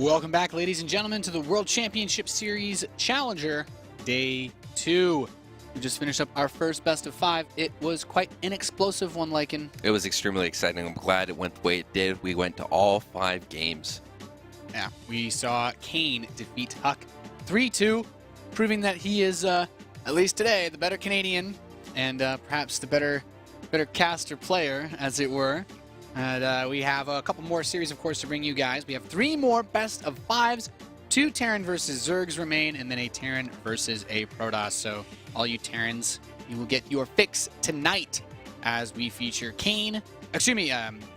Welcome back, ladies and gentlemen, to the World Championship Series Challenger Day 2. We just finished up our first best of 5. It was quite an explosive one, Lycan. It was extremely exciting. I'm glad it went the way it did. We went to all 5 games. Yeah, we saw Kane defeat Huck 3-2, proving that he is, at least today, the better Canadian and perhaps the better caster player, as it were. And we have a couple more series, of course, to bring you guys. We have 3 more best of 5s. 2 Terran versus Zergs remain, and then a Terran versus a Protoss. So all you Terrans, you will get your fix tonight as we feature Kane. Excuse me,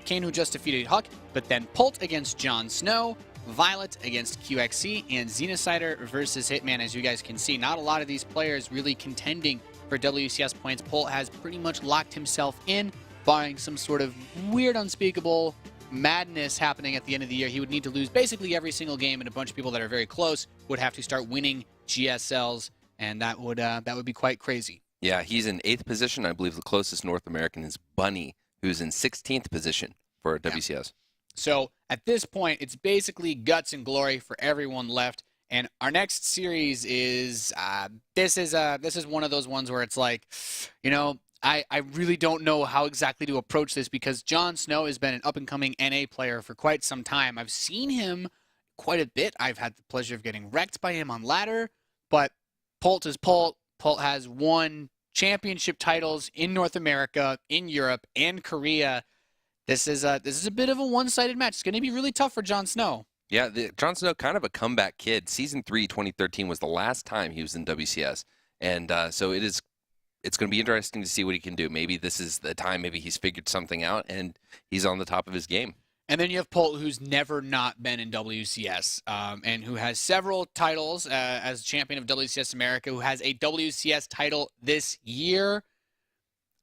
Kane, who just defeated Huck, but then Polt against JonSnow, Violet against QXC, and Xenocider versus Hitman. As you guys can see, not a lot of these players really contending for WCS points. Polt has pretty much locked himself in, barring some sort of weird, unspeakable madness happening at the end of the year. He would need to lose basically every single game, and a bunch of people that are very close would have to start winning GSLs, and that would be quite crazy. Yeah, he's in 8th position. I believe the closest North American is Bunny, who's in 16th position for WCS. Yeah. So at this point, it's basically guts and glory for everyone left. And our next series is this is one of those ones where it's like, you know, I really don't know how exactly to approach this, because JonSnow has been an up-and-coming NA player for quite some time. I've seen him quite a bit. I've had the pleasure of getting wrecked by him on ladder, but Polt is Polt. Polt has won championship titles in North America, in Europe, and Korea. This is a bit of a one-sided match. It's going to be really tough for JonSnow. Yeah, JonSnow, kind of a comeback kid. Season 3, 2013 was the last time he was in WCS, and so it's going to be interesting to see what he can do. Maybe this is the time. Maybe he's figured something out, and he's on the top of his game. And then you have Polt, who's never not been in WCS, and who has several titles as champion of WCS America, who has a WCS title this year.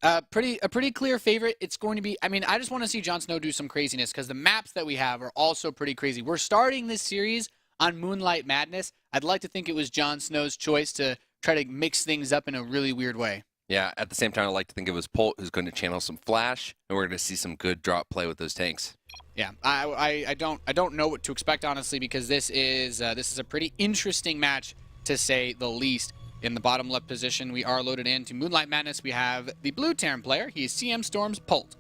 A pretty clear favorite. It's going to be, I mean, I just want to see JonSnow do some craziness, because the maps that we have are also pretty crazy. We're starting this series on Moonlight Madness. I'd like to think it was JonSnow's choice to try to mix things up in a really weird way. Yeah, at the same time, I like to think it was Polt who's going to channel some flash, and we're going to see some good drop play with those tanks. Yeah, I don't know what to expect, honestly, because this is a pretty interesting match, to say the least. In the bottom left position, we are loaded into Moonlight Madness. We have the blue Terran player. He's CM Storm's Polt.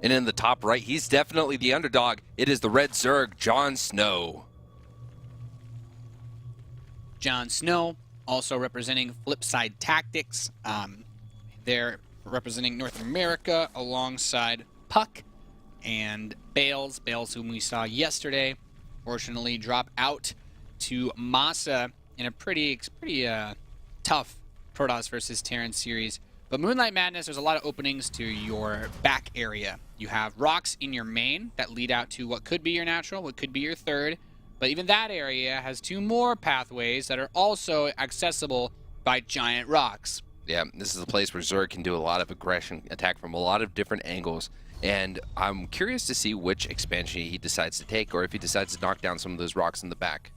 And in the top right, he's definitely the underdog. It is the red Zerg, JonSnow. JonSnow, also representing Flipside Tactics. They're representing North America alongside Puck and Bales. Bales, whom we saw yesterday, fortunately drop out to Masa in a pretty tough Protoss versus Terran series. But Moonlight Madness, there's a lot of openings to your back area. You have rocks in your main that lead out to what could be your natural, what could be your third. But even that area has 2 more pathways that are also accessible by giant rocks. Yeah, this is a place where Zerg can do a lot of aggression, attack from a lot of different angles. And I'm curious to see which expansion he decides to take, or if he decides to knock down some of those rocks in the back.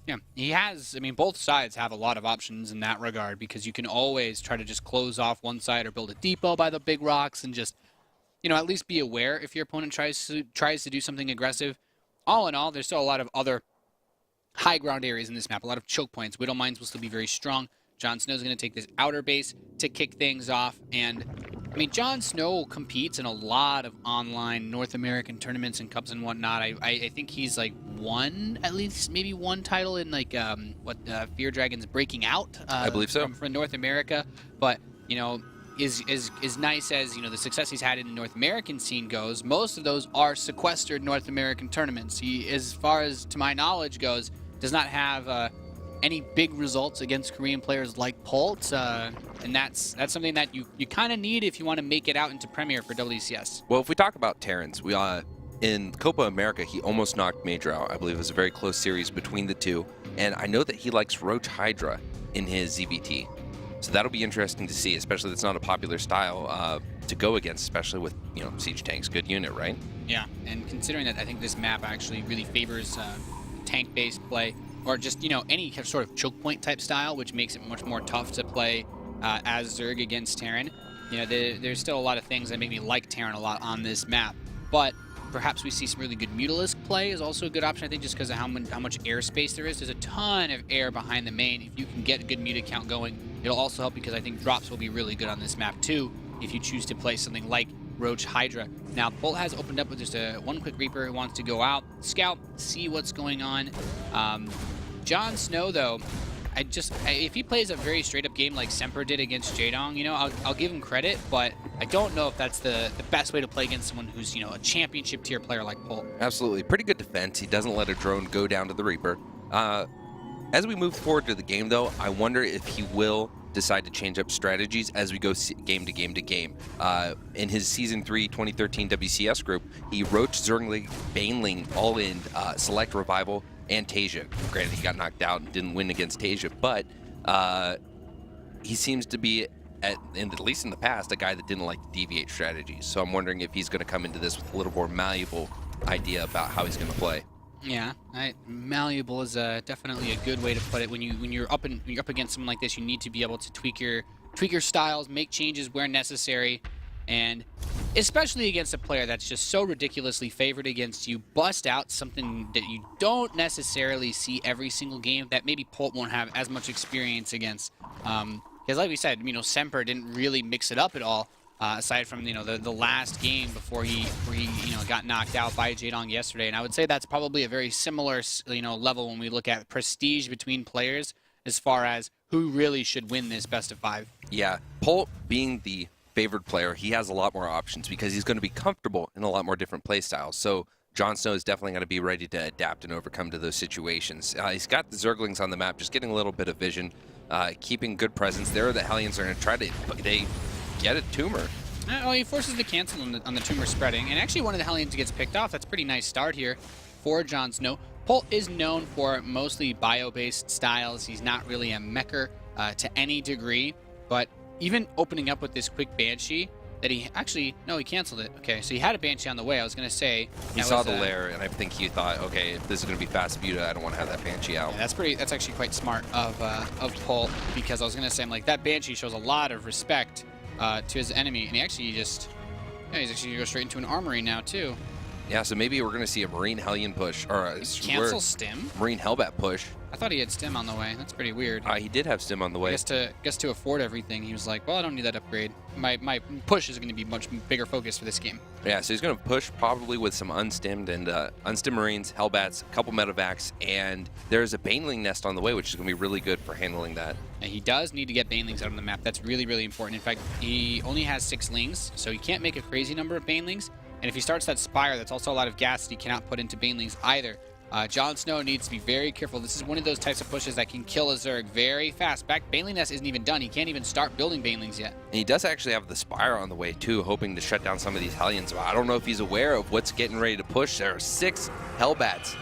Yeah, he has, I mean, both sides have a lot of options in that regard, because you can always try to just close off one side or build a depot by the big rocks and just, you know, at least be aware if your opponent tries to do something aggressive. All in all, there's still a lot of other high ground areas in this map, a lot of choke points. Widow Mines will still be very strong. JonSnow's going to take this outer base to kick things off, and I mean, JonSnow competes in a lot of online North American tournaments and cups and whatnot. I think he's like won at least maybe one title in like Fear Dragons Breaking Out. I believe so. From North America, but you know, is nice as, you know, the success he's had in the North American scene goes. Most of those are sequestered North American tournaments. He, as far as to my knowledge goes, does not have any big results against Korean players like Polt, and that's something that you kind of need if you want to make it out into Premier for WCS. Well, if we talk about Terrans, we in Copa America, he almost knocked Major out. I believe it was a very close series between the two, and I know that he likes Roach Hydra in his ZVT. So that'll be interesting to see, especially that's not a popular style to go against, especially with, you know, siege tanks. Good unit, right? Yeah, and considering that I think this map actually really favors tank-based play, or just, you know, any sort of choke point type style, which makes it much more tough to play as Zerg against Terran. You know, there's still a lot of things that make me like Terran a lot on this map. But perhaps we see some really good Mutalisk play is also a good option, I think, just because of how much airspace there is. There's a ton of air behind the main. If you can get a good Muta count going, it'll also help because I think drops will be really good on this map too if you choose to play something like Roach Hydra. Now, Polt has opened up with just one quick Reaper who wants to go out, scout, see what's going on. JonSnow, though, if he plays a very straight-up game like Semper did against Jaedong, you know, I'll give him credit, but I don't know if that's the best way to play against someone who's, you know, a championship tier player like Polt. Absolutely. Pretty good defense. He doesn't let a drone go down to the Reaper. As we move forward to the game, though, I wonder if he will decide to change up strategies as we go game to game to game. In his Season 3 2013 WCS group, he Roach, Zergling, Baneling, all in Select, Revival, and Tasia. Granted, he got knocked out and didn't win against Tasia, but he seems to be, at least in the past, a guy that didn't like to deviate strategies. So I'm wondering if he's going to come into this with a little more malleable idea about how he's going to play. Yeah, malleable is definitely a good way to put it. When you're up against someone like this, you need to be able to tweak your styles, make changes where necessary, and especially against a player that's just so ridiculously favored against you, bust out something that you don't necessarily see every single game that maybe Polt won't have as much experience against. Because like we said, you know, Semper didn't really mix it up at all. Aside from, you know, the last game before he you know, got knocked out by Jaedong yesterday, and I would say that's probably a very similar, you know, level when we look at prestige between players as far as who really should win this best of 5. Yeah, Polt being the favored player, he has a lot more options because he's going to be comfortable in a lot more different play styles. So JonSnow is definitely going to be ready to adapt and overcome to those situations. He's got the Zerglings on the map, just getting a little bit of vision, keeping good presence. There, the Hellions are going to try to get a tumor. Oh, he forces the cancel on the tumor spreading, and actually one of the Hellions gets picked off. That's a pretty nice start here for JonSnow. Polt is known for mostly bio-based styles. He's not really a mecher to any degree, but even opening up with this quick Banshee that he canceled it. Okay, so he had a Banshee on the way. I was going to say he saw the lair, and I think he thought, okay, if this is going to be fast Muta, I don't want to have that Banshee out. Yeah, that's actually quite smart of Polt, because I was going to say, I'm like, that Banshee shows a lot of respect to his enemy, and he's actually going to go straight into an armory now too. Yeah, so maybe we're going to see a Marine Hellion push, or a cancel stim? Marine Hellbat push. I thought he had stim on the way. That's pretty weird. He did have stim on the way. I guess to afford everything, he was like, well, I don't need that upgrade. My push is going to be much bigger focus for this game. Yeah, so he's going to push probably with some unstimmed and unstimmed Marines, Hellbats, a couple Medevacs, and there's a Baneling nest on the way, which is going to be really good for handling that. And he does need to get Banelings out on the map. That's really, really important. In fact, he only has 6 Lings, so he can't make a crazy number of Banelings. And if he starts that Spire, that's also a lot of gas that he cannot put into Banelings either. JonSnow needs to be very careful. This is one of those types of pushes that can kill a Zerg very fast. In fact, Baneling Nest isn't even done. He can't even start building Banelings yet. And he does actually have the Spire on the way too, hoping to shut down some of these Hellions. I don't know if he's aware of what's getting ready to push. There are 6 Hellbats.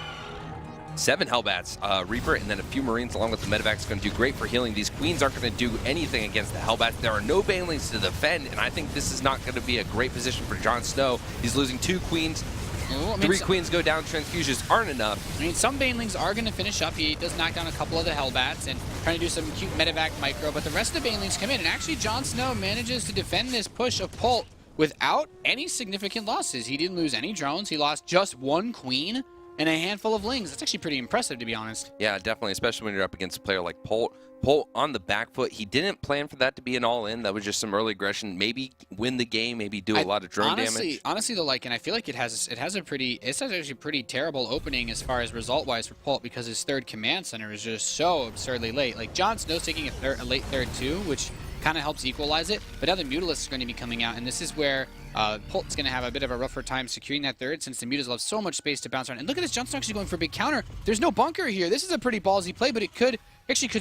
7 Hellbats, Reaper, and then a few Marines along with the Medevacs going to do great for healing. These Queens aren't going to do anything against the Hellbats. There are no Banelings to defend, and I think this is not going to be a great position for JonSnow. He's losing 2 Queens. Ooh, 3 Queens go down. Transfusions aren't enough. I mean, some Banelings are going to finish up. He does knock down a couple of the Hellbats and trying to do some cute Medevac micro, but the rest of the Banelings come in, and actually JonSnow manages to defend this push of Polt without any significant losses. He didn't lose any drones. He lost just 1 Queen and a handful of Lings. That's actually pretty impressive, to be honest. Yeah, definitely, especially when you're up against a player like Polt. Polt on the back foot. He didn't plan for that to be an all-in. That was just some early aggression. Maybe win the game, maybe do a lot of drone damage. Honestly, though, and I feel like it's actually a pretty terrible opening as far as result-wise for Polt, because his 3rd command center is just so absurdly late. Like, JonSnow's taking a late 3rd too, which kind of helps equalize it. But now the Mutalisk are going to be coming out, and this is where Polt's going to have a bit of a rougher time securing that 3rd, since the Mutas will have so much space to bounce around. And look at this, JonSnow actually going for a big counter. There's no bunker here. This is a pretty ballsy play, but it could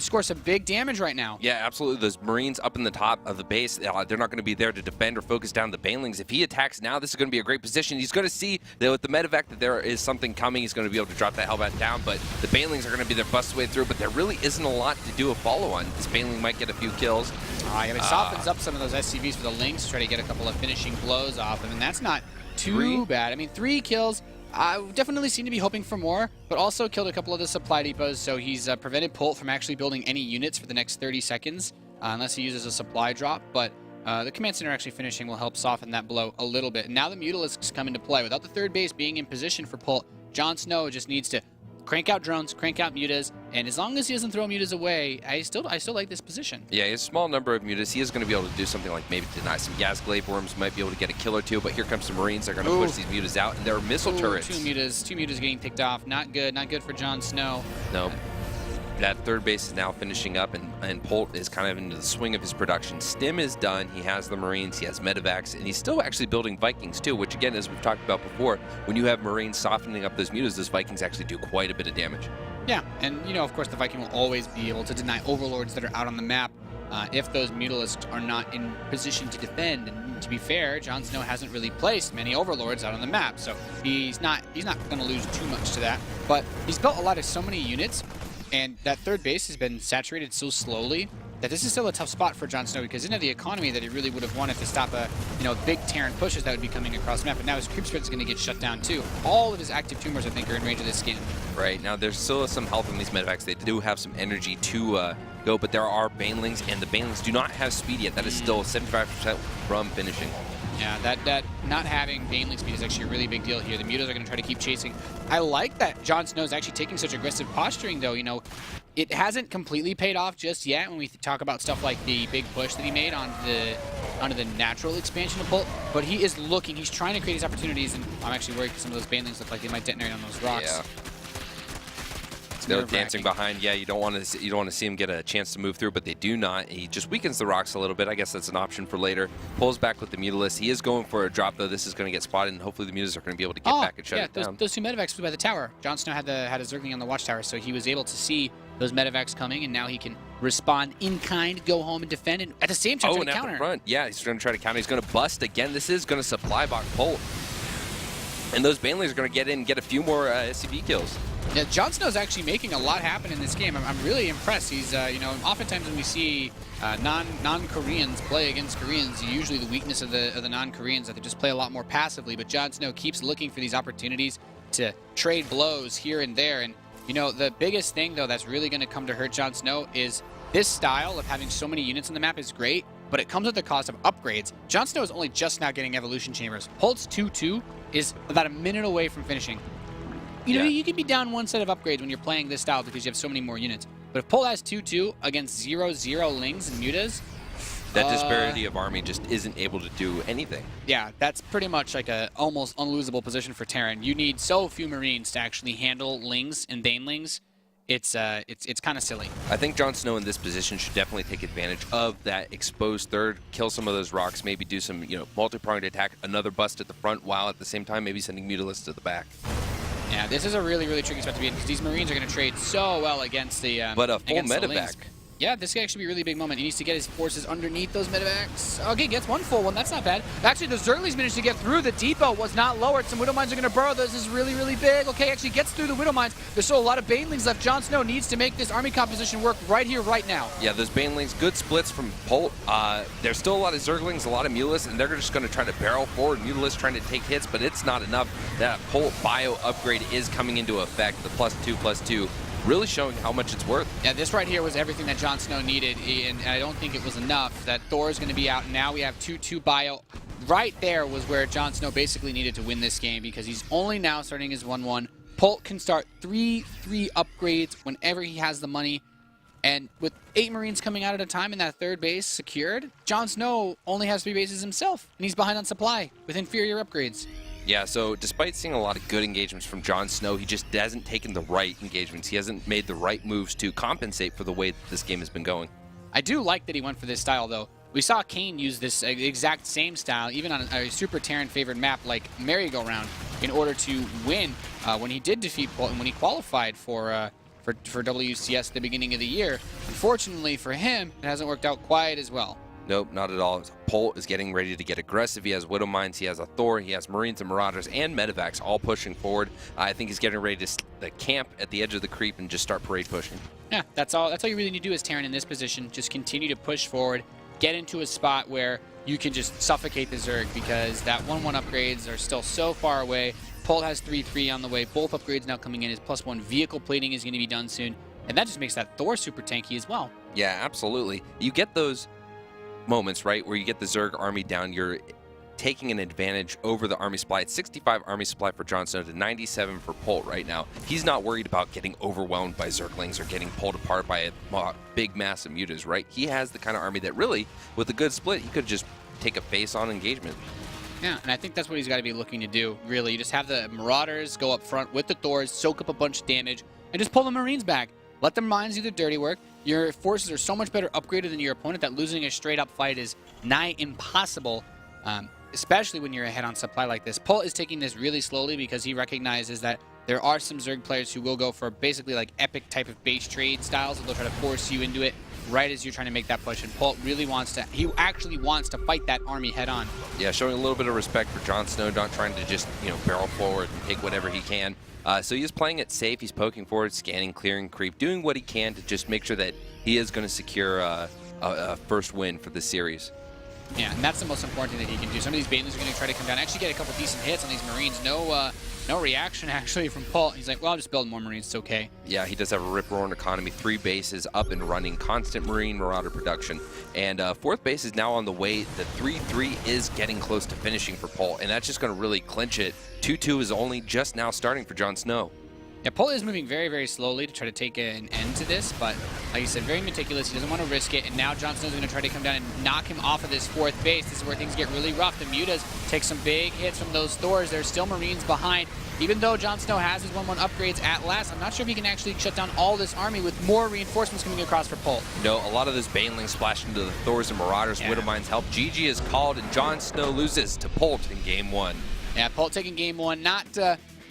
score some big damage right now. Yeah, absolutely. Those Marines up in the top of the base, they're not going to be there to defend or focus down the Banelings. If he attacks now, this is going to be a great position. He's going to see that with the Medevac that there is something coming. He's going to be able to drop that Hellbat down, but the Banelings are going to be there, bust way through, but there really isn't a lot to do a follow-on. This Baneling might get a few kills. Yeah, it softens up some of those SCVs for the Lings to try to get a couple of finishing blows off him, and that's not too bad. I mean, 3 kills. I definitely seem to be hoping for more, but also killed a couple of the supply depots, so he's prevented Polt from actually building any units for the next 30 seconds, unless he uses a supply drop. But The command center actually finishing will help soften that blow a little bit. And now the Mutalisks come into play. Without the third base being in position for Polt, JonSnow just needs to crank out drones, crank out mutas, and as long as he doesn't throw mutas away, I still like this position. Yeah, he has a small number of mutas. He is going to be able to do something like maybe deny some gas glaive worms, might be able to get a kill or two, but here comes the Marines. They're going to push these mutas out, and there are missile turrets. Two mutas getting picked off. Not good for JonSnow. No. That third base is now finishing up, and Polt is kind of into the swing of his production. Stim is done. He has the Marines, he has medevacs, and he's still actually building Vikings too, which again, as we've talked about before, when you have Marines softening up those mutas, those Vikings actually do quite a bit of damage. Yeah, and of course the Viking will always be able to deny overlords that are out on the map if those Mutalisks are not in position to defend. And to be fair, JonSnow hasn't really placed many overlords out on the map, so he's not going to lose too much to that. But he's built so many units, and that third base has been saturated so slowly that this is still a tough spot for JonSnow because he didn't have the economy that he really would have wanted to stop big Terran pushes that would be coming across the map. But now his creep spread is going to get shut down too. All of his active tumors, I think, are in range of this skin. Right, now there's still some health in these medevacs. They do have some energy to go, but there are banelings, and the banelings do not have speed yet. That is still 75% from finishing. Yeah, that not having baneling speed is actually a really big deal here. The mutas are going to try to keep chasing. I like that JonSnow is actually taking such aggressive posturing, though. It hasn't completely paid off just yet when we talk about stuff like the big push that he made onto the natural expansion of Polt. But he is looking. He's trying to create these opportunities, and I'm actually worried because some of those banelings look like they might detonate on those rocks. Yeah. They're dancing behind. Yeah, you don't want to see him get a chance to move through, but they do not. He just weakens the rocks a little bit. I guess that's an option for later. Pulls back with the Mutalist. He is going for a drop, though. This is going to get spotted, and hopefully the Mutas are going to be able to get back and shut it down. Those two medevacs flew by the tower. JonSnow had a Zergling on the watchtower, so he was able to see those medevacs coming, and now he can respond in kind, go home and defend, and at the same time try to counter. Front. Yeah, he's going to try to counter. He's going to bust again. This is going to supply block Polt. And those Banelings are going to get in and get a few more SCV kills. Yeah, JonSnow's actually making a lot happen in this game. I'm really impressed. He's, oftentimes when we see non-Koreans play against Koreans, usually the weakness of the non-Koreans that they just play a lot more passively. But JonSnow keeps looking for these opportunities to trade blows here and there. And the biggest thing though that's really going to come to hurt JonSnow is this style of having so many units on the map is great, but it comes at the cost of upgrades. JonSnow is only just now getting evolution chambers. Polt's 2-2 is about a minute away from finishing. You can be down one set of upgrades when you're playing this style because you have so many more units. But if Polt has 2-2 against 0-0 Lings and Mutas, that disparity of army just isn't able to do anything. Yeah, that's pretty much like a almost unlosable position for Terran. You need so few Marines to actually handle Lings and Banelings. It's kind of silly. I think JonSnow in this position should definitely take advantage of that exposed third, kill some of those rocks, maybe do some multi-pronged attack, another bust at the front, while at the same time maybe sending Mutalisks to the back. Yeah, this is a really, really tricky spot to be in because these Marines are going to trade so well against the but a full medevac. Yeah, this could actually be a really big moment. He needs to get his forces underneath those medevacs. Okay, gets one full one. That's not bad. Actually, the Zerglings managed to get through. The depot was not lowered. Some Widow Mines are going to burrow. This is really, really big. Okay, actually gets through the Widow Mines. There's still a lot of Banelings left. JonSnow needs to make this army composition work right here, right now. Yeah, those Banelings, good splits from Polt. There's still a lot of Zerglings, a lot of Mutalisks, and they're just going to try to barrel forward. Mutalisks trying to take hits, but it's not enough. That Polt bio upgrade is coming into effect. The +2/+2. Really showing how much it's worth. Yeah, this right here was everything that JonSnow needed, and I don't think it was enough. That Thor is going to be out, and now we have 2-2 bio. Right there was where JonSnow basically needed to win this game because he's only now starting his 1-1. Polt can start 3 upgrades whenever he has the money, and with 8 Marines coming out at a time in that third base secured, JonSnow only has 3 bases himself, and he's behind on supply with inferior upgrades. Yeah, so despite seeing a lot of good engagements from JonSnow, he just hasn't taken the right engagements. He hasn't made the right moves to compensate for the way that this game has been going. I do like that he went for this style, though. We saw Kane use this exact same style, even on a super Terran-favored map like Merry-Go-Round, in order to win when he did defeat Polt and when he qualified for WCS at the beginning of the year. Unfortunately for him, it hasn't worked out quite as well. Nope, not at all. Polt is getting ready to get aggressive. He has Widow Mines, he has a Thor, he has Marines and Marauders and Medevacs all pushing forward. I think he's getting ready to camp at the edge of the creep and just start parade pushing. Yeah, that's all you really need to do as Terran in this position. Just continue to push forward, get into a spot where you can just suffocate the Zerg because that 1-1 upgrades are still so far away. Polt has 3-3 on the way. Both upgrades now coming in. His +1 vehicle plating is going to be done soon. And that just makes that Thor super tanky as well. Yeah, absolutely. You get those moments, right, where you get the Zerg army down, you're taking an advantage over the army supply. It's 65 army supply for JonSnow to 97 for Polt right now. He's not worried about getting overwhelmed by Zerglings or getting pulled apart by a big mass of mutas, right? He has the kind of army that really, with a good split, he could just take a face-on engagement. Yeah, and I think that's what he's got to be looking to do, really. You just have the Marauders go up front with the Thors, soak up a bunch of damage, and just pull the Marines back. Let the mines do the dirty work. Your forces are so much better upgraded than your opponent that losing a straight-up fight is nigh impossible, especially when you're ahead on supply like this. Polt is taking this really slowly because he recognizes that there are some Zerg players who will go for basically like epic type of base trade styles, and they'll try to force you into it right as you're trying to make that push. And Polt really wants to, he actually wants to fight that army head on. Yeah, showing a little bit of respect for JonSnow, not trying to just, barrel forward and take whatever he can. So he's playing it safe. He's poking forward, scanning, clearing creep, doing what he can to just make sure that he is going to secure a first win for the series. Yeah, and that's the most important thing that he can do. Some of these Banelings are going to try to come down, actually get a couple decent hits on these Marines. No reaction, actually, from Polt. He's like, well, I'll just build more Marines. It's okay. Yeah, he does have a rip-roaring economy. 3 bases up and running. Constant Marine Marauder production. And 4th base is now on the way. The 3-3 is getting close to finishing for Polt, and that's just going to really clinch it. 2-2 is only just now starting for JonSnow. Yeah, Polt is moving very, very slowly to try to take an end to this, but like you said, very meticulous. He doesn't want to risk it, and now JonSnow's going to try to come down and knock him off of this 4th base. This is where things get really rough. The Mutas take some big hits from those Thors. There's still Marines behind. Even though JonSnow has his 1-1 upgrades at last, I'm not sure if he can actually shut down all this army with more reinforcements coming across for Polt. No, a lot of those Banelings splash into the Thors and Marauders. Yeah. Widowmine's help. GG is called, and JonSnow loses to Polt in Game 1. Yeah, Polt taking Game 1.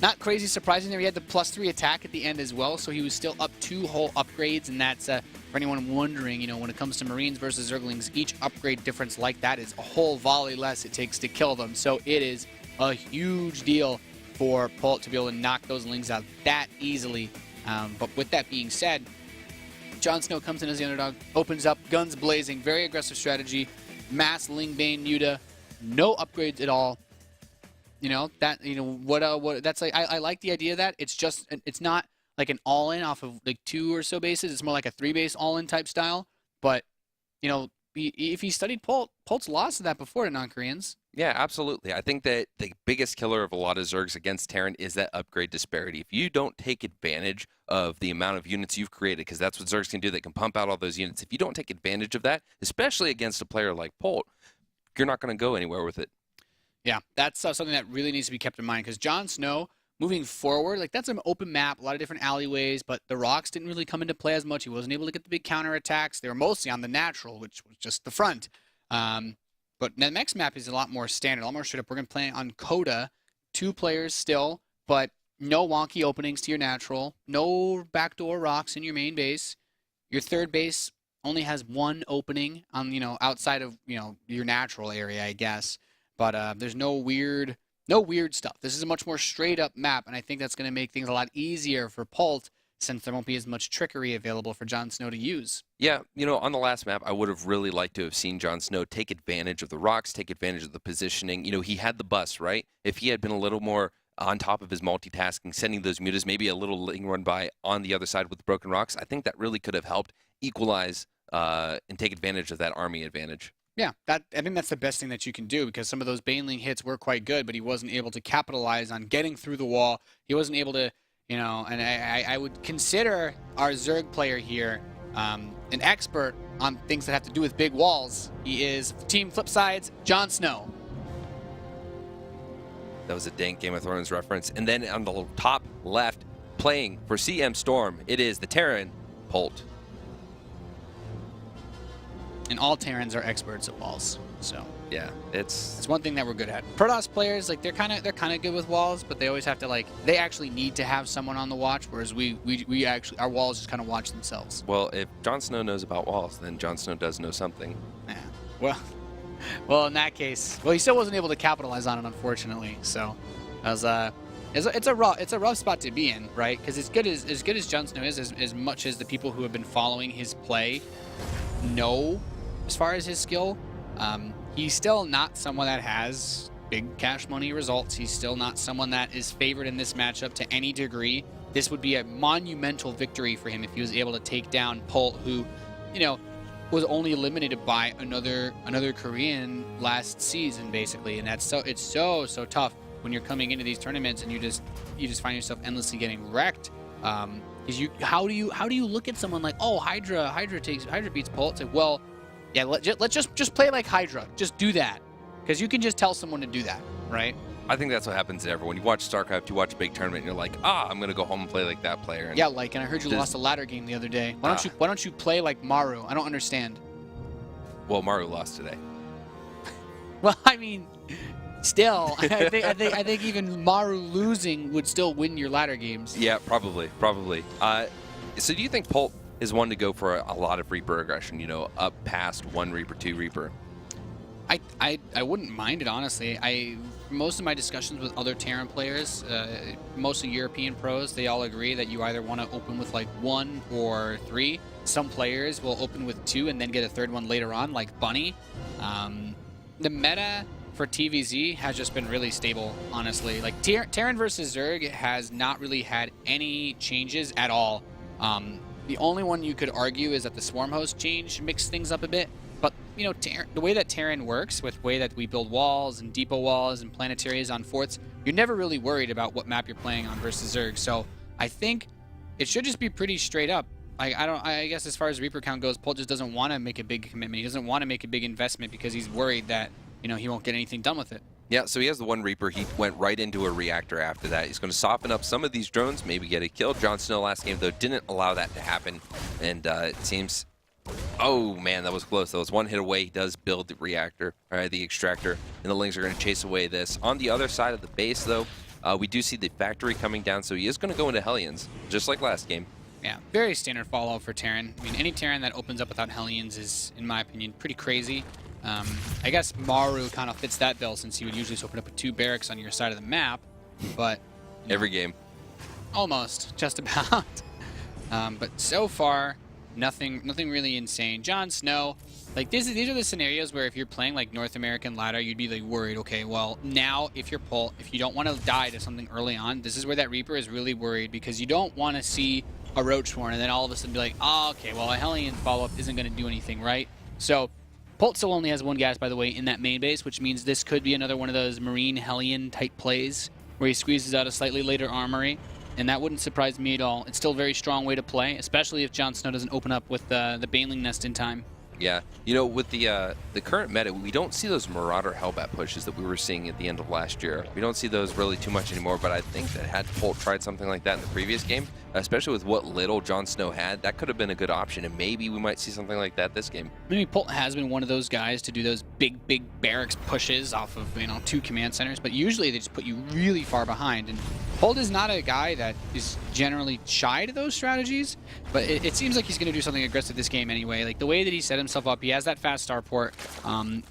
Not crazy surprising there. He had the +3 attack at the end as well, so he was still up 2 whole upgrades, and that's, for anyone wondering, when it comes to Marines versus Zerglings, each upgrade difference like that is a whole volley less it takes to kill them. So it is a huge deal for Polt to be able to knock those Lings out that easily. But with that being said, JonSnow comes in as the underdog, opens up, guns blazing, very aggressive strategy, mass Ling Bane Muta, no upgrades at all. That's like, I like the idea of that. It's not like an all-in off of like 2 or so bases. It's more like a 3-base all-in type style. But, if he studied Polt, Polt's lost to that before to non-Koreans. Yeah, absolutely. I think that the biggest killer of a lot of Zergs against Terran is that upgrade disparity. If you don't take advantage of the amount of units you've created, because that's what Zergs can do, they can pump out all those units. If you don't take advantage of that, especially against a player like Polt, you're not going to go anywhere with it. Yeah, that's something that really needs to be kept in mind, because JonSnow, moving forward, like that's an open map, a lot of different alleyways, but the rocks didn't really come into play as much. He wasn't able to get the big counterattacks. They were mostly on the natural, which was just the front. But the next map is a lot more standard, a lot more straight up. We're going to play on Coda, 2 players still, but no wonky openings to your natural, no backdoor rocks in your main base. Your 3rd base only has 1 opening on, outside of, your natural area, I guess. But there's no weird stuff. This is a much more straight up map, and I think that's going to make things a lot easier for Polt, since there won't be as much trickery available for JonSnow to use. Yeah, on the last map, I would have really liked to have seen JonSnow take advantage of the rocks, take advantage of the positioning. He had the bus, right? If he had been a little more on top of his multitasking, sending those mutas, maybe a little Ling run by on the other side with the broken rocks, I think that really could have helped equalize and take advantage of that army advantage. Yeah, I think that's the best thing that you can do, because some of those Baneling hits were quite good, but he wasn't able to capitalize on getting through the wall. He wasn't able to, and I would consider our Zerg player here an expert on things that have to do with big walls. He is Team Flipside's JonSnow. That was a dank Game of Thrones reference. And then on the top left, playing for CM Storm, it is the Terran, Polt. And all Terrans are experts at walls, so yeah, it's one thing that we're good at. Protoss players, like they're kind of good with walls, but they always have to they actually need to have someone on the watch, whereas we actually, our walls just kind of watch themselves. Well, if JonSnow knows about walls, then JonSnow does know something. Yeah. Well, in that case, he still wasn't able to capitalize on it, unfortunately. So, it's a rough spot to be in, right? Because as good as JonSnow is, as much as the people who have been following his play know as far as his skill, he's still not someone that has big cash money results. He's still not someone that is favored in this matchup to any degree. This would be a monumental victory for him if he was able to take down Polt, who, was only eliminated by another Korean last season, basically, and it's so tough when you're coming into these tournaments and you just find yourself endlessly getting wrecked. How do you look at someone like, oh, Hydra beats Polt? It's like, well, yeah, let's just play like Hydra. Just do that, because you can just tell someone to do that, right? I think that's what happens to everyone. You watch StarCraft, you watch a big tournament, and you're like, I'm gonna go home and play like that player. And yeah, and I heard you lost a ladder game the other day. Why don't you play like Maru? I don't understand. Well, Maru lost today. Well, I mean, still, I think even Maru losing would still win your ladder games. Yeah, probably. So do you think Polt is one to go for a lot of Reaper aggression? You know, up past 1 Reaper, 2 Reaper. I wouldn't mind it, honestly. Most of my discussions with other Terran players, mostly European pros, they all agree that you either want to open with like 1 or 3. Some players will open with 2 and then get a 3rd one later on, like Bunny. The meta for TvZ has just been really stable, honestly. Like Terran versus Zerg has not really had any changes at all. The only one you could argue is that the Swarm Host change mixed things up a bit. But, you know, the way that Terran works, with the way that we build walls and depot walls and planetarias on forts, you're never really worried about what map you're playing on versus Zerg. So I think it should just be pretty straight up. I guess as far as Reaper count goes, Polt just doesn't want to make a big commitment. He doesn't want to make a big investment because he's worried that, you know, he won't get anything done with it. Yeah, so he has the 1 Reaper. He went right into a reactor after that. He's going to soften up some of these drones, maybe get a kill. JonSnow last game, though, didn't allow that to happen. And it seems... Oh, man, that was close. That was 1 hit away. He does build the reactor, the extractor, and the Lings are going to chase away this. On the other side of the base, though, we do see the factory coming down, so he is going to go into Hellions, just like last game. Yeah, very standard follow for Terran. I mean, any Terran that opens up without Hellions is, in my opinion, pretty crazy. I guess Maru kind of fits that bill, since he would usually just open up with 2 barracks on your side of the map, but... Every game. Almost, just about. But so far... Nothing really insane. JonSnow, like these are the scenarios where if you're playing like North American ladder, you'd be like worried, okay, well now if you're Polt, if you don't want to die to something early on, this is where that Reaper is really worried, because you don't want to see a Roach Swarm and then all of a sudden be like, oh, okay, well a Hellion follow-up isn't going to do anything, right? So Polt still only has 1 gas, by the way, in that main base, which means this could be another one of those Marine Hellion type plays where he squeezes out a slightly later armory. And that wouldn't surprise me at all. It's still a very strong way to play, especially if JonSnow doesn't open up with the Baneling Nest in time. Yeah, you know, with the current meta, we don't see those Marauder Hellbat pushes that we were seeing at the end of last year. We don't see those really too much anymore, but I think that had Polt tried something like that in the previous game, especially with what little JonSnow had, that could have been a good option, and maybe we might see something like that this game. Maybe Polt has been one of those guys to do those big barracks pushes off of, you know, 2 command centers, but usually they just put you really far behind. And Polt is not a guy that is generally shy to those strategies, but it seems like he's going to do something aggressive this game anyway. Like the way that he set himself up, he has that fast starport.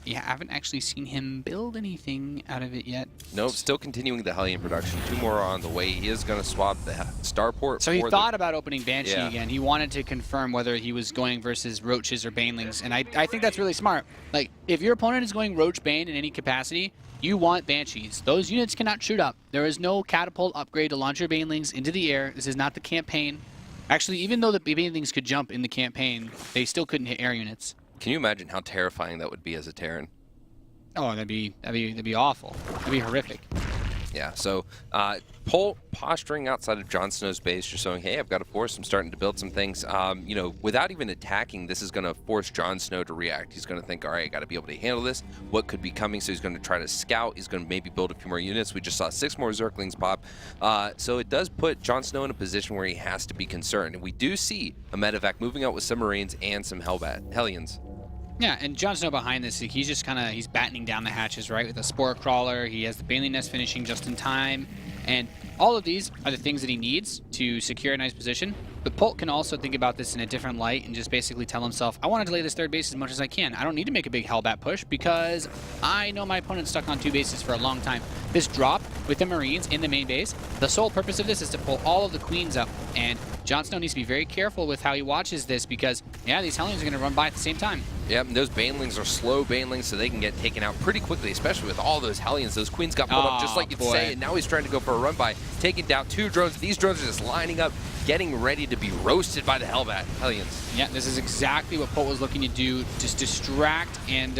You haven't actually seen him build anything out of it yet. Nope, still continuing the Hellion production. 2 more are on the way. He is going to swap the starport. So he thought about opening Banshee again. He wanted to confirm whether he was going versus Roaches or Banelings, and I think that's really smart. Like, if your opponent is going Roach Bane in any capacity, you want Banshees. Those units cannot shoot up. There is no catapult upgrade to launch your Banelings into the air. This is not the campaign. Actually, even though the Banelings could jump in the campaign, they still couldn't hit air units. Can you imagine how terrifying that would be as a Terran? Oh, that'd be awful. That'd be horrific. Yeah, so Polt posturing outside of JonSnow's base, just showing, hey, I've got a force, I'm starting to build some things. You know, without even attacking, this is going to force JonSnow to react. He's going to think, all right, I got to be able to handle this. What could be coming? So he's going to try to scout. He's going to maybe build a few more units. We just saw 6 more Zerglings pop. So it does put JonSnow in a position where he has to be concerned. And we do see a medevac moving out with some Marines and some Hellions. Yeah, and JonSnow behind this, he's just he's battening down the hatches, right? With a Spore Crawler, he has the Baneling Nest finishing just in time, and all of these are the things that he needs to secure a nice position. But Polt can also think about this in a different light and just basically tell himself, I want to delay this 3rd base as much as I can. I don't need to make a big Hellbat push because I know my opponent's stuck on 2 bases for a long time. This drop with the Marines in the main base, the sole purpose of this is to pull all of the Queens up and JonSnow needs to be very careful with how he watches this because, yeah, these Hellions are going to run by at the same time. Yep, and those Banelings are slow Banelings, so they can get taken out pretty quickly, especially with all those Hellions. Those Queens got pulled up just like you'd say, and now he's trying to go for a run by, taking down 2 drones. These drones are just lining up, getting ready to be roasted by the Hellions. Yeah, this is exactly what Polt was looking to do, just distract and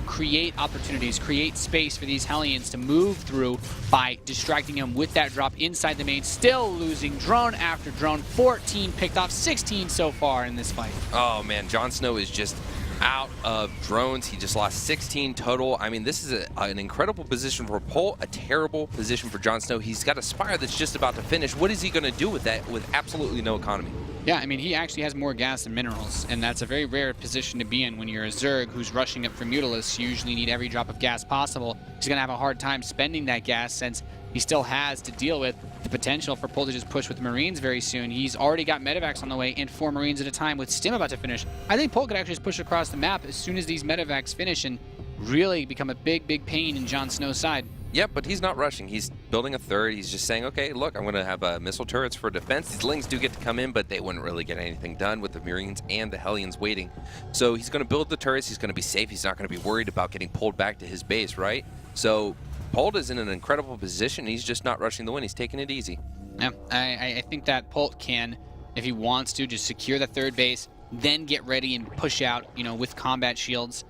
create opportunities, create space for these Hellions to move through by distracting him with that drop inside the main, still losing drone after drone. 14 picked off, 16 so far in this fight. Oh man, JonSnow is just out of drones. He just lost 16 total. I mean, this is an incredible position for Polt, a terrible position for JonSnow. He's got a Spire that's just about to finish. What is he going to do with that with absolutely no economy? Yeah, I mean, he actually has more gas than minerals, and that's a very rare position to be in when you're a Zerg who's rushing up for Mutalisk. You usually need every drop of gas possible. He's going to have a hard time spending that gas since he still has to deal with the potential for Polt to just push with Marines very soon. He's already got medevacs on the way and 4 Marines at a time with Stim about to finish. I think Polt could actually just push across the map as soon as these medevacs finish and really become a big, big pain in JonSnow's side. Yep, but he's not rushing. He's building a third. He's just saying, okay, look, I'm going to have missile turrets for defense. These Lings do get to come in, but they wouldn't really get anything done with the Marines and the Hellions waiting. So he's going to build the turrets. He's going to be safe. He's not going to be worried about getting pulled back to his base, right? So Polt is in an incredible position. He's just not rushing the win. He's taking it easy. Yeah, I think that Polt can, if he wants to, just secure the third base, then get ready and push out, you know, with combat shields.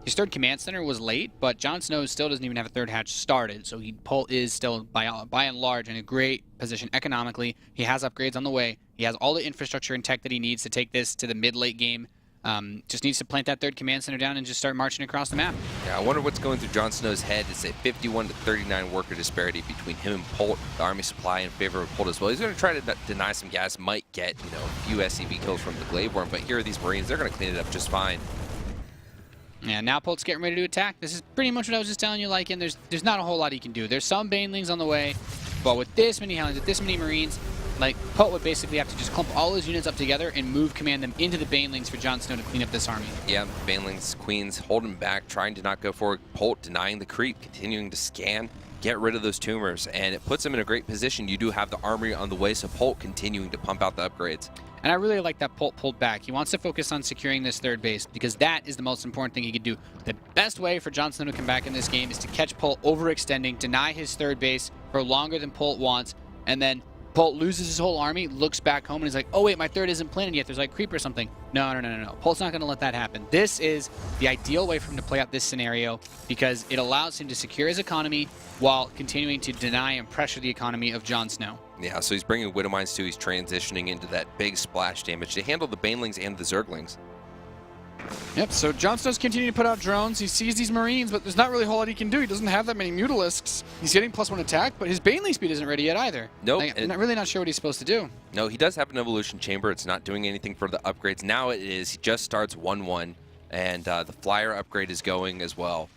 His third command center was late, but JonSnow still doesn't even have a third hatch started, so Polt is still, by and large, in a great position economically. He has upgrades on the way. He has all the infrastructure and tech that he needs to take this to the mid-late game. Just needs to plant that third command center down and just start marching across the map. Yeah, I wonder what's going through JonSnow's head. It's a 51 to 39 worker disparity between him and Polt. The army supply in favor of Polt as well. He's going to try to deny some gas. Might get, you know, a few SCV kills from the Glaive Worm, but here are these Marines. They're going to clean it up just fine. Yeah, now Polt's getting ready to attack. This is pretty much what I was just telling you, like, and there's not a whole lot he can do. There's some Banelings on the way, but with this many Hellions, with this many Marines, like, Polt would basically have to just clump all his units up together and move command them into the Banelings for JonSnow to clean up this army. Yeah, Banelings, Queens holding back, trying to not go forward. Polt denying the creep, continuing to scan, get rid of those tumors, and it puts him in a great position. You do have the army on the way, so Polt continuing to pump out the upgrades. And I really like that Polt pulled back. He wants to focus on securing this third base because that is the most important thing he could do. The best way for JonSnow to come back in this game is to catch Polt overextending, deny his third base for longer than Polt wants, and then Polt loses his whole army, looks back home, and he's like, oh wait, my third isn't planted yet. There's like creep or something. No. Polt's not going to let that happen. This is the ideal way for him to play out this scenario because it allows him to secure his economy while continuing to deny and pressure the economy of JonSnow. Yeah, so he's bringing Widowmines too. He's transitioning into that big splash damage to handle the Banelings and the Zerglings. Yep, so JonSnow's continuing to put out drones. He sees these Marines, but there's not really a whole lot he can do. He doesn't have that many Mutalisks. He's getting +1 attack, but his Baneling speed isn't ready yet either. Nope. Like, I'm really not sure what he's supposed to do. No, he does have an evolution chamber. It's not doing anything for the upgrades. Now it is. He just starts 1-1, and the flyer upgrade is going as well.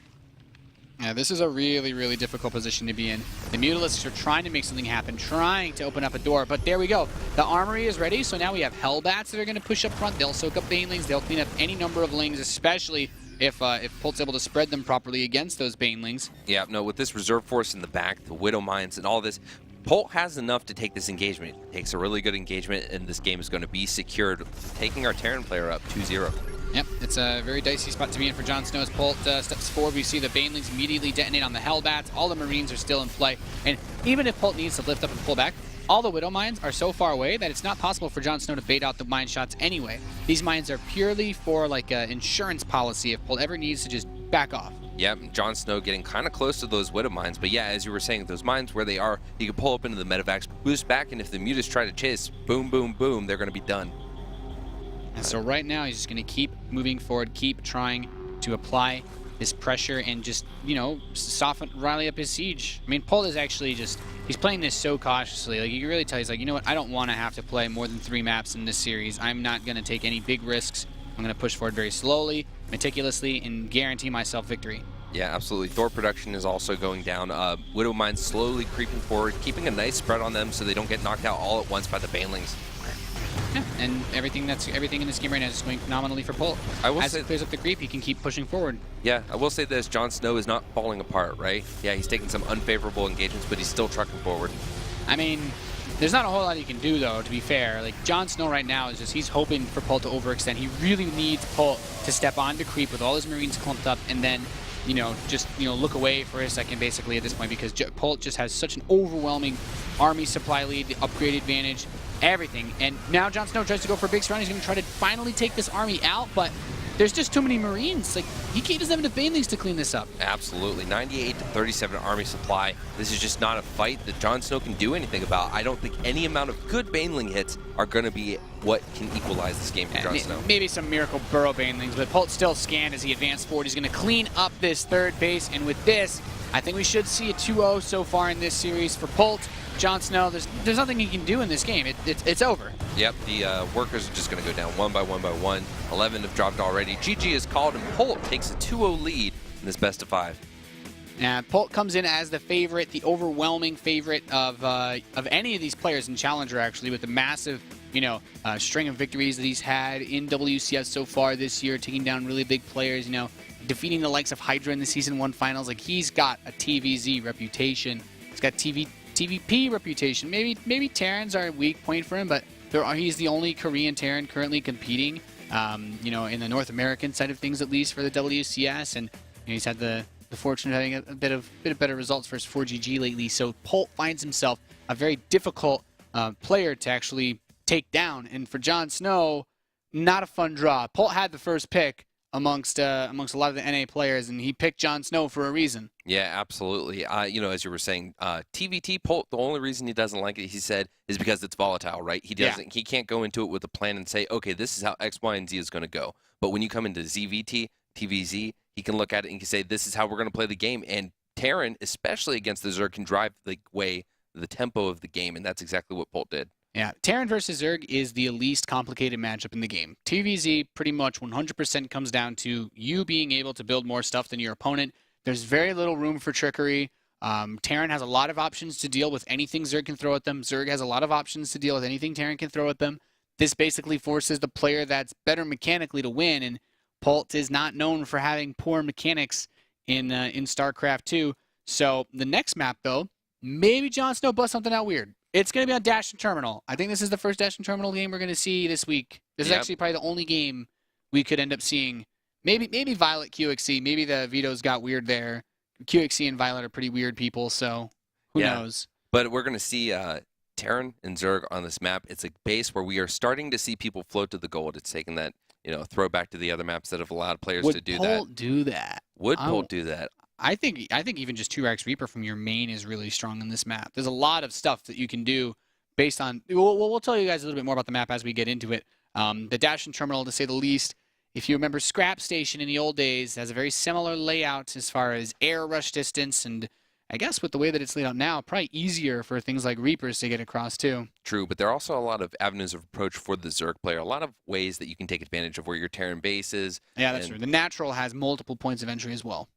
Yeah, this is a really, really difficult position to be in. The Mutalisks are trying to make something happen, trying to open up a door, but there we go. The armory is ready, so now we have Hellbats that are going to push up front. They'll soak up Banelings. They'll clean up any number of Lings, especially if Polt's able to spread them properly against those Banelings. Yeah, no, with this reserve force in the back, the Widowmines and all this, Polt has enough to take this engagement. It takes a really good engagement, and this game is going to be secured, taking our Terran player up 2-0. Yep, it's a very dicey spot to be in for JonSnow. As Polt steps forward, we see the Banelings immediately detonate on the Hellbats. All the Marines are still in play. And even if Polt needs to lift up and pull back, all the Widow Mines are so far away that it's not possible for JonSnow to bait out the mine shots anyway. These mines are purely for like an insurance policy if Polt ever needs to just back off. Yep, JonSnow getting kind of close to those Widow Mines, but yeah, as you were saying, those mines where they are, you can pull up into the medevacs, boost back, and if the Mutas try to chase, boom, boom, boom, they're going to be done. And so right now, he's just going to keep moving forward, keep trying to apply his pressure and just, you know, rally up his siege. I mean, Polt is actually just, he's playing this so cautiously. Like, you can really tell he's like, you know what, I don't want to have to play more than 3 maps in this series. I'm not going to take any big risks. I'm going to push forward very slowly, meticulously, and guarantee myself victory. Yeah, absolutely. Thor production is also going down. Widow Mines slowly creeping forward, keeping a nice spread on them so they don't get knocked out all at once by the Banelings. Yeah, and everything in this game right now is just going phenomenally for Polt. As he clears up the creep, he can keep pushing forward. Yeah, I will say this, JonSnow is not falling apart, right? Yeah, he's taking some unfavorable engagements, but he's still trucking forward. I mean, There's not a whole lot he can do, though, to be fair. Like, JonSnow right now is just, he's hoping for Polt to overextend. He really needs Polt to step onto creep with all his Marines clumped up and then, just, look away for a second, basically, at this point, because Polt just has such an overwhelming army supply lead, the upgrade advantage, everything. And now JonSnow tries to go for a big surround. He's going to try to finally take this army out, but there's just too many Marines. Like, he doesn't have enough banelings to clean this up. Absolutely. 98 to 37 army supply. This is just not a fight that JonSnow can do anything about. I don't think any amount of good baneling hits are going to be what can equalize this game for JonSnow. Maybe some miracle burrow banelings, but Polt still scanned as he advanced forward. He's going to clean up this third base, and with this, I think we should see a 2-0 so far in this series for Polt. JonSnow, there's nothing he can do in this game. It's over. Yep, the workers are just going to go down one by one. 11 have dropped already. GG is called, and Polt takes a 2-0 lead in this best of 5. And Polt comes in as the favorite, the overwhelming favorite of any of these players in Challenger, actually, with the massive, string of victories that he's had in WCS so far this year, taking down really big players, defeating the likes of Hydra in the Season 1 finals. Like, he's got a TvZ reputation. He's got TVP reputation. Maybe Terrans are a weak point for him, but he's the only Korean Terran currently competing, in the North American side of things, at least for the WCS, and he's had the fortune of having a bit of better results for his 4GG lately. So Polt finds himself a very difficult player to actually take down, and for JonSnow, not a fun draw. Polt had the first pick amongst a lot of the NA players, and he picked JonSnow for a reason. Yeah, absolutely. As you were saying, TVT Polt, the only reason he doesn't like it, he said, is because it's volatile, right? He can't go into it with a plan and say, okay, this is how X, Y, and Z is going to go. But when you come into ZVT, TvZ, he can look at it and he can say, this is how we're going to play the game. And Terran, especially against the Zerg, can drive the tempo of the game, and that's exactly what Polt did. Yeah, Terran versus Zerg is the least complicated matchup in the game. TvZ pretty much 100% comes down to you being able to build more stuff than your opponent. There's very little room for trickery. Terran has a lot of options to deal with anything Zerg can throw at them. Zerg has a lot of options to deal with anything Terran can throw at them. This basically forces the player that's better mechanically to win, and Polt is not known for having poor mechanics in StarCraft 2. So the next map, though, maybe JonSnow busts something out weird. It's going to be on Dash and Terminal. I think this is the first Dash and Terminal game we're going to see this week. This is actually probably the only game we could end up seeing. Maybe Violet QXC. Maybe the vetoes got weird there. QXC and Violet are pretty weird people, so who knows? But we're going to see Terran and Zerg on this map. It's a base where we are starting to see people float to the gold. It's taking that, throwback to the other maps that have allowed players to do that. Would Polt do that? Would Polt do that? I think even just 2Rex Reaper from your main is really strong in this map. There's a lot of stuff that you can do based on... We'll tell you guys a little bit more about the map as we get into it. The Dash and Terminal, to say the least. If you remember, Scrap Station in the old days has a very similar layout as far as air rush distance, and I guess with the way that it's laid out now, probably easier for things like Reapers to get across too. True, but there are also a lot of avenues of approach for the Zerg player. A lot of ways that you can take advantage of where your Terran base is. Yeah, that's true. The Natural has multiple points of entry as well.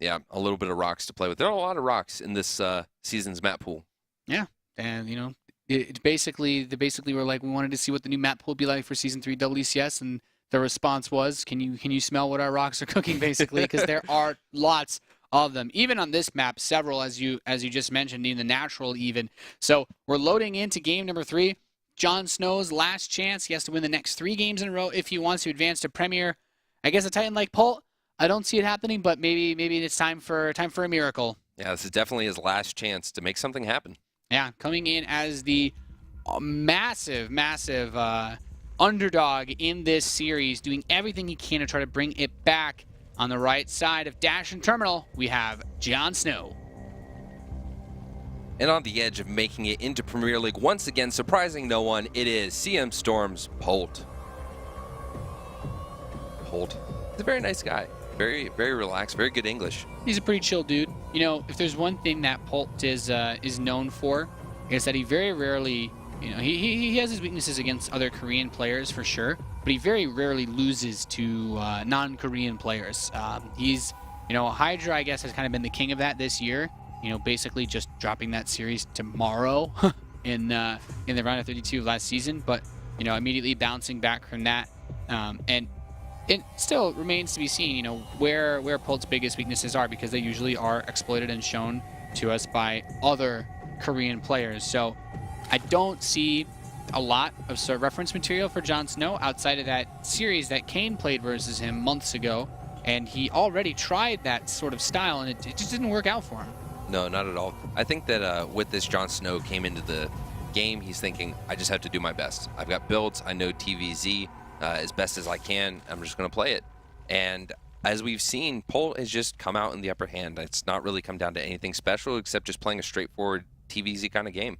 Yeah, a little bit of rocks to play with. There are a lot of rocks in this season's map pool. Yeah, and it basically were like, we wanted to see what the new map pool would be like for Season 3 WCS, and the response was, can you smell what our rocks are cooking, basically, because there are lots of them. Even on this map, several, as you just mentioned, in the Natural even. So we're loading into game number 3. JonSnow's last chance. He has to win the next 3 games in a row if he wants to advance to Premier. I guess a Titan like Polt, I don't see it happening, but maybe it's time for a miracle. Yeah, this is definitely his last chance to make something happen. Yeah, coming in as the massive underdog in this series, doing everything he can to try to bring it back. On the right side of Dash and Terminal, we have JonSnow. And on the edge of making it into Premier League, once again, surprising no one, it is CM Storm's Polt. Polt is a very nice guy. Very, very relaxed, very good English. He's a pretty chill dude. If there's one thing that Polt is known for, is that he very rarely, he has his weaknesses against other Korean players for sure, but he very rarely loses to non-Korean players. He's, Hydra, I guess, has kind of been the king of that this year. Basically just dropping that series tomorrow in the round of 32 of last season, but immediately bouncing back from that. And it still remains to be seen, where Polt's biggest weaknesses are, because they usually are exploited and shown to us by other Korean players. So I don't see a lot of sort of reference material for JonSnow outside of that series that Kane played versus him months ago, and he already tried that sort of style, and it just didn't work out for him. No, not at all. I think that with this, JonSnow came into the game, he's thinking, I just have to do my best. I've got builds, I know TvZ as best as I can, I'm just going to play it. And as we've seen, Polt has just come out in the upper hand. It's not really come down to anything special except just playing a straightforward TvZ kind of game.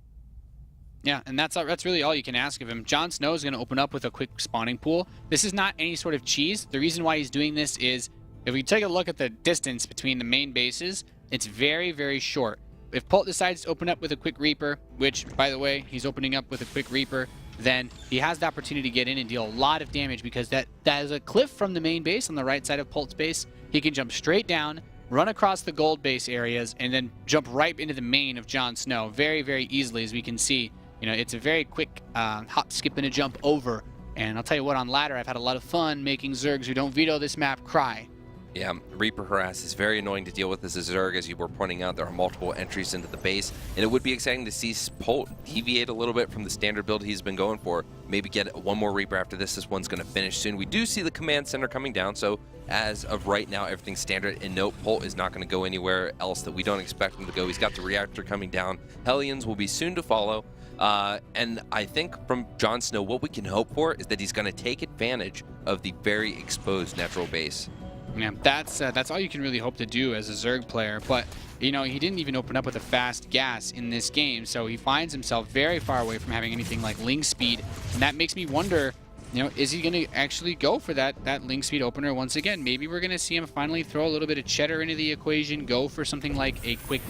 Yeah, and that's really all you can ask of him. JonSnow is going to open up with a quick spawning pool. This is not any sort of cheese. The reason why he's doing this is, if we take a look at the distance between the main bases, it's very, very short. If Polt decides to open up with a quick Reaper, which, by the way, he's opening up with a quick Reaper, then he has the opportunity to get in and deal a lot of damage, because that is a cliff from the main base on the right side of Polt's base. He can jump straight down, run across the gold base areas, and then jump right into the main of JonSnow very, very easily, as we can see. You know, it's a very quick hop, skip, and a jump over. And I'll tell you what, on ladder, I've had a lot of fun making Zergs who don't veto this map cry. Yeah, Reaper harass is very annoying to deal with as a Zerg. As you were pointing out, there are multiple entries into the base, and it would be exciting to see Polt deviate a little bit from the standard build he's been going for. Maybe get one more Reaper after this. This one's going to finish soon. We do see the command center coming down, so as of right now, everything's standard. And note, Polt is not going to go anywhere else that we don't expect him to go. He's got the reactor coming down. Hellions will be soon to follow. And I think from JonSnow, what we can hope for is that he's going to take advantage of the very exposed natural base. Yeah, that's all you can really hope to do as a Zerg player. But, you know, he didn't even open up with a fast gas in this game, so he finds himself very far away from having anything like Ling speed. And that makes me wonder, you know, is he going to actually go for that Ling speed opener once again? Maybe we're going to see him finally throw a little bit of cheddar into the equation, go for something like a quick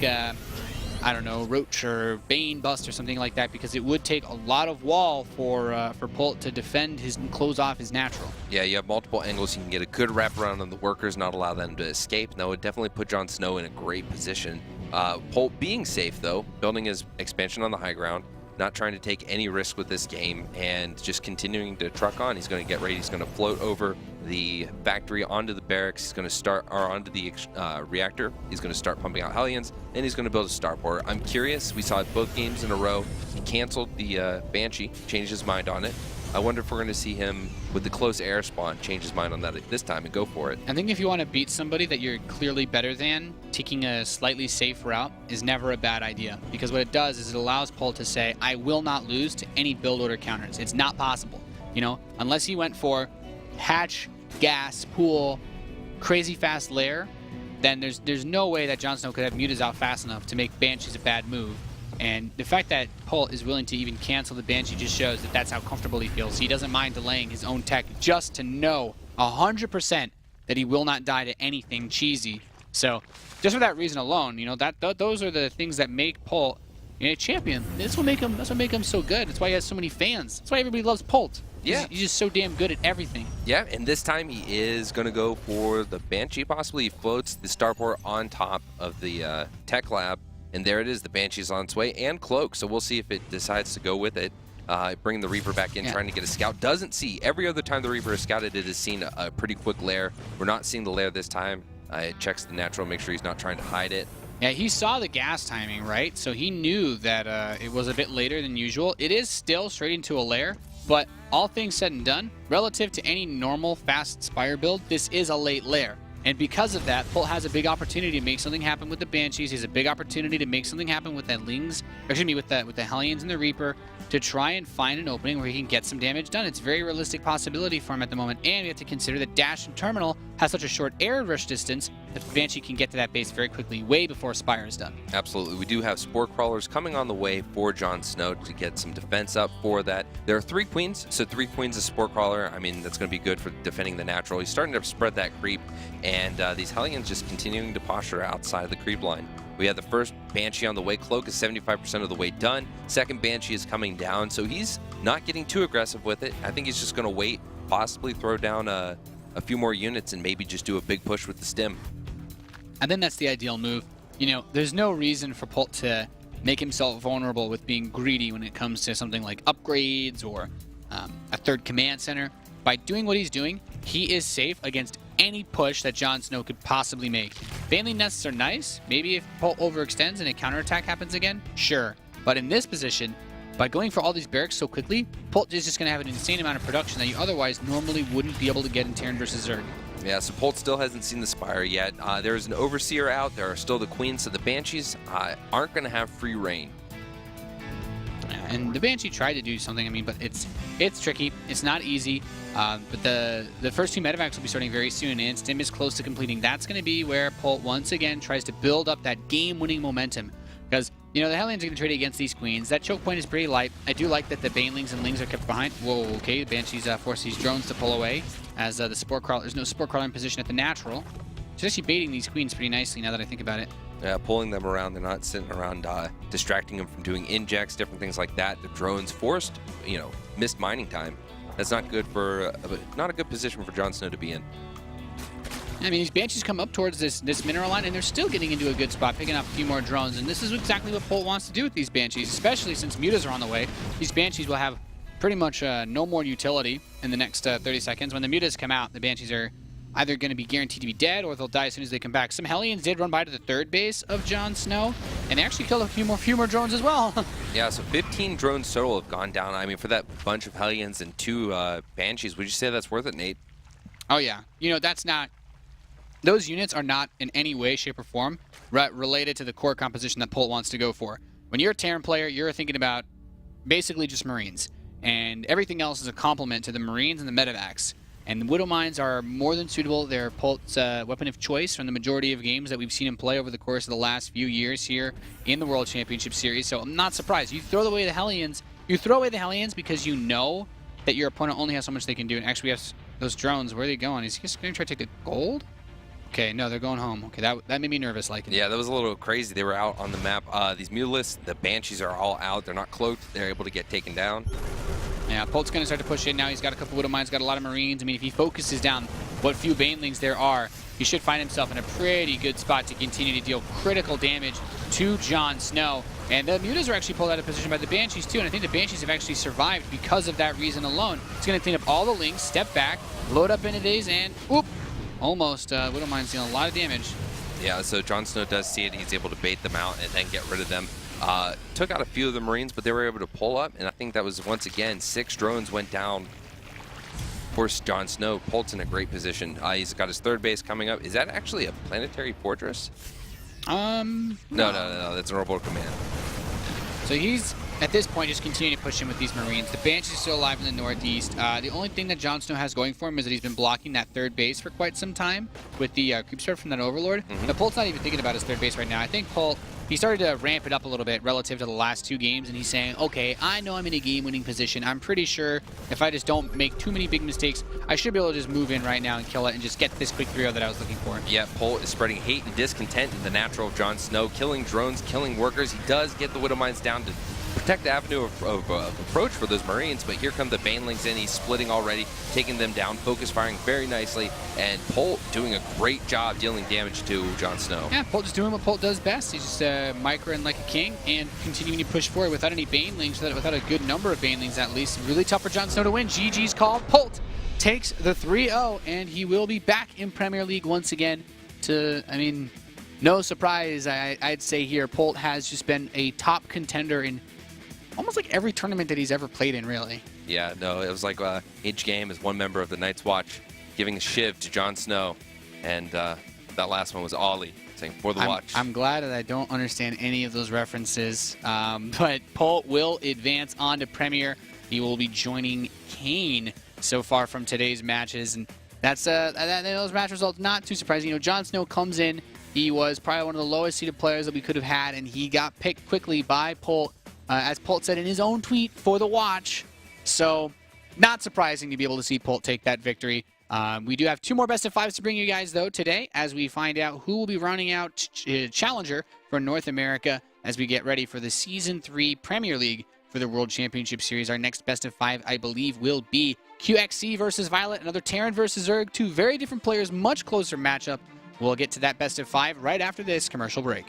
I don't know, Roach or Bane bust or something like that, because it would take a lot of wall for Polt to defend his and close off his natural. Yeah, you have multiple angles. You can get a good wraparound on the workers, not allow them to escape. And that would definitely put JonSnow in a great position. Polt being safe, though, building his expansion on the high ground, not trying to take any risk with this game, and just continuing to truck on. He's going to get ready. He's going to float over the factory onto the barracks. He's going to start, or onto the reactor. He's going to start pumping out Hellions, and he's going to build a starport. I'm curious. We saw it both games in a row. He canceled the Banshee, changed his mind on it. I wonder if we're going to see him with the close air spawn change his mind on that this time and go for it. I think if you want to beat somebody that you're clearly better than, taking a slightly safe route is never a bad idea, because what it does is it allows Polt to say, I will not lose to any build order counters. It's not possible. You know, unless he went for hatch, gas, pool, crazy fast lair, then there's no way that JonSnow could have mutas out fast enough to make Banshees a bad move. And the fact that Polt is willing to even cancel the Banshee just shows that that's how comfortable he feels. He doesn't mind delaying his own tech just to know 100% that he will not die to anything cheesy. So just for that reason alone, you know, those are the things that make Polt a champion. That's what make him so good. That's why he has so many fans. That's why everybody loves Polt. Yeah. He's just so damn good at everything. Yeah, and this time he is going to go for the Banshee, possibly. He floats the starport on top of the tech lab. And there it is, the Banshee's on its way, and Cloak. So we'll see if it decides to go with it. Bring the Reaper back in, trying to get a scout. Doesn't see. Every other time the Reaper is scouted, it has seen a pretty quick lair. We're not seeing the lair this time. It checks the natural, make sure he's not trying to hide it. Yeah, he saw the gas timing, right? So he knew that it was a bit later than usual. It is still straight into a lair, but all things said and done, relative to any normal fast Spire build, this is a late lair. And because of that, Polt has a big opportunity to make something happen with the Banshees. He has a big opportunity to make something happen with that Lings, or excuse me, with the Hellions and the Reaper, to try and find an opening where he can get some damage done. It's a very realistic possibility for him at the moment, and we have to consider that Dash and Terminal has such a short air rush distance that Banshee can get to that base very quickly, way before Spire is done. Absolutely. We do have Spore Crawlers coming on the way for JonSnow to get some defense up for that. There are 3 Queens, so 3 Queens of Spore Crawler. I mean, that's going to be good for defending the natural. He's starting to spread that creep, and these Hellions just continuing to posture outside of the creep line. We have the first Banshee on the way. Cloak is 75% of the way done. Second Banshee is coming down, so he's not getting too aggressive with it. I think he's just going to wait, possibly throw down a few more units, and maybe just do a big push with the stim. And then that's the ideal move. You know, there's no reason for Polt to make himself vulnerable with being greedy when it comes to something like upgrades or a third command center. By doing what he's doing, he is safe against any push that JonSnow could possibly make. Baneling nests are nice. Maybe if Polt overextends and a counterattack happens again, sure. But in this position, by going for all these barracks so quickly, Polt is just going to have an insane amount of production that you otherwise normally wouldn't be able to get in Terran versus Zerg. Yeah, so Polt still hasn't seen the Spire yet. There's an Overseer out. There are still the Queens, so the Banshees aren't going to have free reign. And the Banshee tried to do something, I mean, but it's tricky. It's not easy. But the first 2 medevacs will be starting very soon, and Stim is close to completing. That's going to be where Polt once again tries to build up that game-winning momentum. Because, you know, the Hellions are going to trade against these Queens. That choke point is pretty light. I do like that the Banelings and Lings are kept behind. Whoa, okay. The Banshees force these drones to pull away as the Support Crawler. There's no Support Crawler in position at the natural. It's actually baiting these Queens pretty nicely now that I think about it. Yeah, pulling them around. They're not sitting around distracting them from doing injects, different things like that. The drones forced, you know, missed mining time. That's not good for, not a good position for JonSnow to be in. I mean, these Banshees come up towards this mineral line, and they're still getting into a good spot, picking up a few more drones. And this is exactly what Polt wants to do with these Banshees, especially since mutas are on the way. These Banshees will have pretty much no more utility in the next 30 seconds. When the mutas come out, the Banshees are either going to be guaranteed to be dead, or they'll die as soon as they come back. Some Hellions did run by to the 3rd base of JonSnow, and they actually killed a few more drones as well. Yeah, so 15 drones total have gone down. I mean, for that bunch of Hellions and 2 Banshees, would you say that's worth it, Nate? Oh, yeah. You know, that's not... Those units are not in any way, shape, or form related to the core composition that Polt wants to go for. When you're a Terran player, you're thinking about basically just Marines, and everything else is a complement to the Marines and the medevacs. And the Widow Mines are more than suitable. They're Polt's weapon of choice from the majority of games that we've seen him play over the course of the last few years here in the World Championship Series. So I'm not surprised. You throw away the Hellions. You throw away the Hellions because you know that your opponent only has so much they can do. And actually, we have those drones. Where are they going? Is he just going to try to take the gold? Okay, no, they're going home. Okay, that made me nervous. Yeah, that was a little crazy. They were out on the map. These Mutalisks, the Banshees are all out. They're not cloaked. They're able to get taken down. Yeah, Polt's going to start to push in now. He's got a couple Widow Mines, got a lot of Marines. I mean, if he focuses down what few Banelings there are, he should find himself in a pretty good spot to continue to deal critical damage to JonSnow. And the mutas are actually pulled out of position by the Banshees too, and I think the Banshees have actually survived because of that reason alone. It's going to clean up all the links, step back, load up into these, and whoop! Almost. Widow Mine's dealing a lot of damage. Yeah, so JonSnow does see it. He's able to bait them out and then get rid of them. Took out a few of the Marines, but they were able to pull up, and I think that was, once again, 6 drones went down for JonSnow. Polt's in a great position. He's got his 3rd base coming up. Is that actually a planetary fortress? No, that's an orbital command. So he's, at this point, just continuing to push in with these Marines. The Banshee's still alive in the northeast. The only thing that JonSnow has going for him is that he's been blocking that 3rd base for quite some time with the creep spread from that Overlord. But Polt's not even thinking about his 3rd base right now. I think Polt, he started to ramp it up a little bit relative to the last 2 games, and he's saying, okay, I know I'm in a game-winning position. I'm pretty sure if I just don't make too many big mistakes, I should be able to just move in right now and kill it and just get this quick 3-0 that I was looking for. Yeah, Polt is spreading hate and discontent in the natural of JonSnow, killing drones, killing workers. He does get the Widow Mines down to protect the avenue of approach for those Marines, but here come the Banelings in. He's splitting already, taking them down, focus firing very nicely, and Polt doing a great job dealing damage to JonSnow. Yeah, Polt just doing what Polt does best. He's just microing like a king and continuing to push forward without any Banelings, without a good number of Banelings at least. Really tough for JonSnow to win. GG's called. Polt takes the 3-0, and he will be back in Premier League once again to, I mean, no surprise, I'd say here, Polt has just been a top contender in almost like every tournament that he's ever played in, really. Yeah, no, it was like each game is one member of the Night's Watch giving a shiv to JonSnow, and that last one was Ollie saying for the watch. I'm glad that I don't understand any of those references, but Polt will advance on to Premier. He will be joining Kane so far from today's matches, and that's those match results not too surprising. You know, JonSnow comes in. He was probably one of the lowest seeded players that we could have had, and he got picked quickly by Polt. As Polt said in his own tweet, for the watch. So, not surprising to be able to see Polt take that victory. We do have 2 more best of 5s to bring you guys, though, today, as we find out who will be rounding out Challenger for North America as we get ready for the Season 3 Premier League for the World Championship Series. Our next best of 5, I believe, will be QXC versus Violet, another Terran versus Zerg. 2 very different players, much closer matchup. We'll get to that best of 5 right after this commercial break.